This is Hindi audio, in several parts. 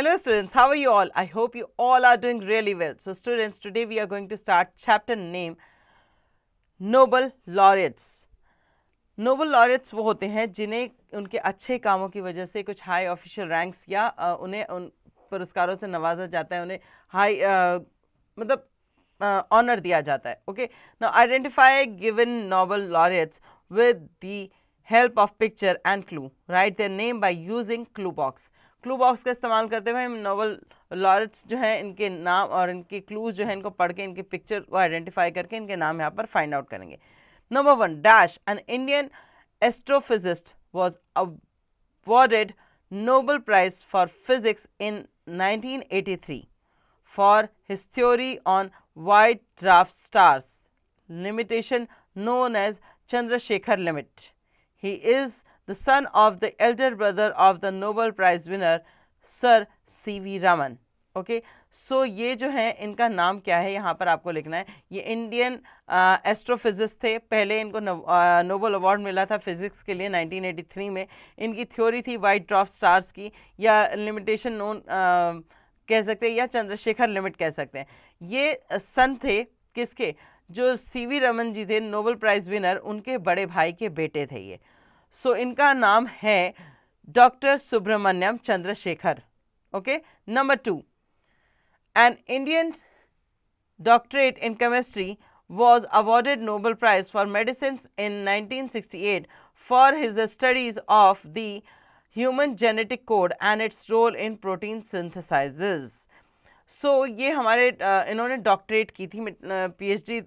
Hello students, how are you all? I hope you all are doing really well. So students, today we are going to start chapter name Nobel Laureates. Nobel laureates वो होते हैं जिन्हें उनके अच्छे कामों की वजह से कुछ हाई ऑफिशियल रैंक्स या उन्हें उन पुरस्कारों से नवाजा जाता है, उन्हें हाई मतलब ऑनर दिया जाता है. Okay, now identify given Nobel laureates with the help of picture and clue. Write their name by using clue box. Clue box का इस्तेमाल करते हुए हम नोबल लॉरेट्स जो हैं इनके नाम और इनके क्लूज जो है इनको पढ़ के इनके पिक्चर को आइडेंटिफाई करके इनके नाम यहाँ पर फाइंड आउट करेंगे. Number 1, Dash, an Indian astrophysicist, was awarded Nobel Prize for Physics in 1983 for his theory on white dwarf stars limitation known as Chandrasekhar limit. He is the son of the elder brother of the Nobel Prize winner Sir C.V. Raman. Okay, so ये जो है इनका नाम क्या है यहाँ पर आपको लिखना है. ये इंडियन एस्ट्रोफिजिस्ट थे. पहले इनको नोबेल अवार्ड मिला था फिजिक्स के लिए 1983 में. इनकी थ्योरी थी वाइट ड्वार्फ स्टार्स की, या लिमिटेशन नोन कह सकते हैं, या चंद्रशेखर लिमिट कह सकते हैं. ये सन थे किसके? जो सीवी रमन जी थे नोबेल प्राइज विनर, उनके बड़े भाई के बेटे थे ये. सो इनका नाम है doctor Subramanyan Chandrasekhar. Okay, number 2, an Indian doctorate in chemistry was awarded Nobel Prize for Medicines in 1968 for his studies of the human genetic code and its role in protein synthesis. So ये हमारे इन्होंने डॉक्टरेट की थी, PhD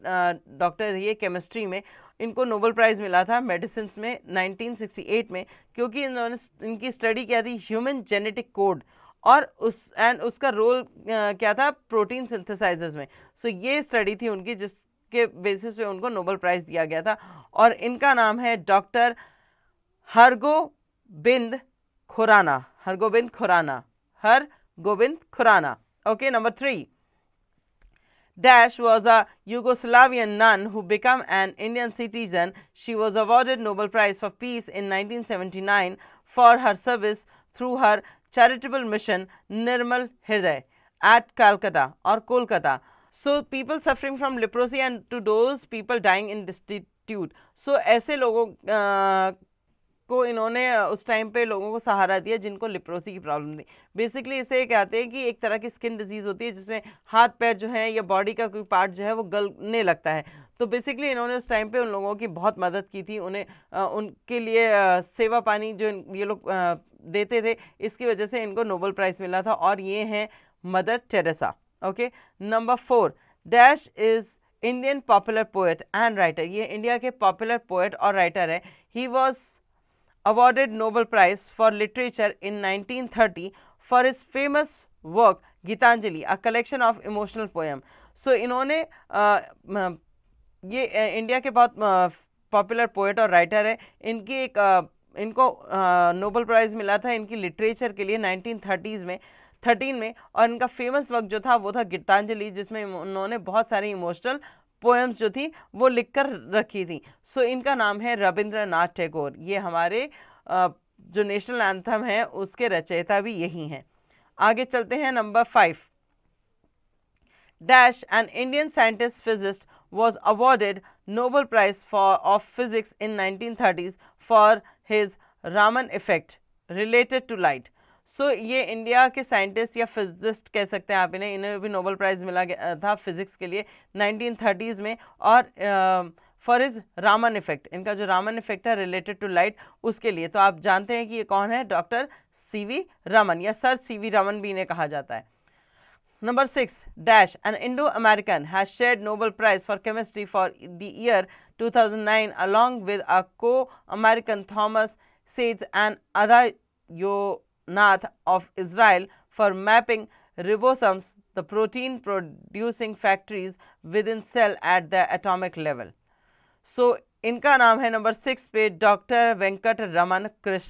डॉक्टर ये केमिस्ट्री में. इनको नोबेल प्राइज़ मिला था मेडिसिन में 1968 में, क्योंकि इन्होंने इनकी स्टडी क्या थी, ह्यूमन जेनेटिक कोड, और उसका रोल क्या था, प्रोटीन सिंथेसाइजर्स में. सो ये स्टडी थी उनकी जिसके बेसिस पे उनको नोबेल प्राइज़ दिया गया था, और इनका नाम है doctor Hargobind Khorana. Hargobind Khorana. Okay, number 3, Dash was a Yugoslavian nun who became an Indian citizen. She was awarded Nobel Prize for Peace in 1979 for her service through her charitable mission Nirmal Hriday at Calcutta or Kolkata. So people suffering from leprosy and to those people dying in destitute. So ऐसे लोगों को इन्होंने उस टाइम पे लोगों को सहारा दिया जिनको लिप्रोसी की प्रॉब्लम थी. बेसिकली इसे कहते हैं कि एक तरह की स्किन डिजीज़ होती है जिसमें हाथ पैर जो है या बॉडी का कोई पार्ट जो है वो गलने लगता है. तो बेसिकली इन्होंने उस टाइम पे उन लोगों की बहुत मदद की थी. उन्हें उनके लिए सेवा पानी जो ये लोग देते थे, इसकी वजह से इनको नोबेल प्राइज़ मिला था, और ये हैं mother Teresa. Okay, number 4, dash is Indian popular poet and writer. ये इंडिया के पॉपुलर पोएट और राइटर है. He was awarded Nobel Prize for Literature in 1930 for his famous work Gitanjali, a collection of emotional poem. So इन्होंने ये इंडिया के बहुत पॉपुलर पोएट और राइटर है. इनकी एक इनको नोबेल प्राइज़ मिला था इनकी लिटरेचर के लिए 1913 में, और इनका फेमस वर्क जो था वो था गीतांजलि, जिसमें उन्होंने बहुत सारी इमोशनल पोएम्स जो थी वो लिखकर रखी थी. सो इनका नाम है रविंद्रनाथ टैगोर. ये हमारे जो नेशनल एंथम है उसके रचयिता भी यही हैं. आगे चलते हैं. Number 5, dash an Indian scientist physicist was awarded Nobel Prize of Physics in 1930s for his Raman effect related to light. सो ये इंडिया के साइंटिस्ट या फिजिस्ट कह सकते हैं आप इन्हें भी नोबेल प्राइज़ मिला था फिजिक्स के लिए 1930s में, और फॉर हिज रामन इफेक्ट, इनका जो रामन इफेक्ट है रिलेटेड टू लाइट उसके लिए. तो आप जानते हैं कि ये कौन है, डॉक्टर सीवी रमन, या सर सीवी रमन भी इन्हें कहा जाता है. Number 6, dash an Indo American has shared Nobel prize for chemistry for the year 2009 along with a co American Thomas सेज and Ada Nath of Israel for mapping ribosomes, the protein producing factories within cell at the atomic level. So इनका नाम है नंबर 6 पे doctor Venkat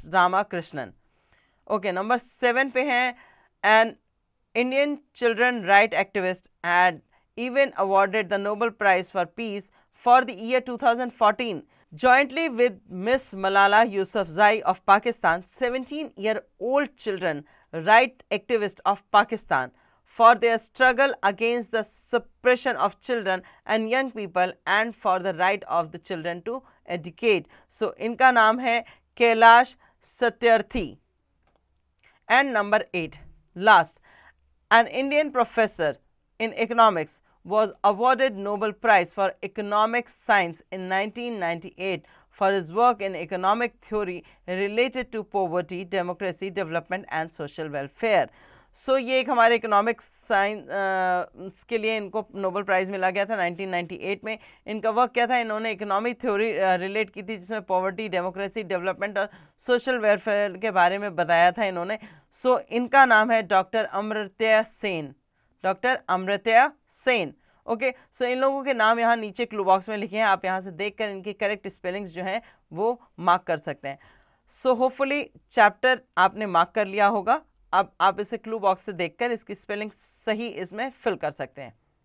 Ramakrishnan. Okay, number 7 पे हैं an Indian children right activist and even awarded the Nobel Prize for Peace for the year 2014 jointly with Miss Malala Yousafzai of Pakistan. 17-year-old children right activist of Pakistan for their struggle against the suppression of children and young people and for the right of the children to educate. So इनका नाम है Kailash Satyarthi. And number 8, last, an Indian professor in economics was awarded Nobel Prize for Economic Science in 1998 for his work in economic theory related to poverty, democracy, development and social welfare. So ये एक हमारे इकोनॉमिक साइंस के लिए इनको नोबेल प्राइज़ मिला गया था 1998 में. इनका वर्क क्या था, इन्होंने इकोनॉमिक थ्योरी रिलेट की थी जिसमें पॉवर्टी, डेमोक्रेसी, डेवलपमेंट और सोशल वेलफेयर के बारे में बताया था इन्होंने. सो इनका नाम है doctor Amartya Sen. Doctor Amartya Sen. Okay, so इन लोगों के नाम यहाँ नीचे क्लू बॉक्स में लिखे हैं, आप यहाँ से देखकर इनकी करेक्ट स्पेलिंग्स जो हैं वो मार्क कर सकते हैं. सो होपफुली चैप्टर आपने मार्क कर लिया होगा. अब आप इसे क्लू बॉक्स से देखकर इसकी स्पेलिंग सही इसमें फिल कर सकते हैं.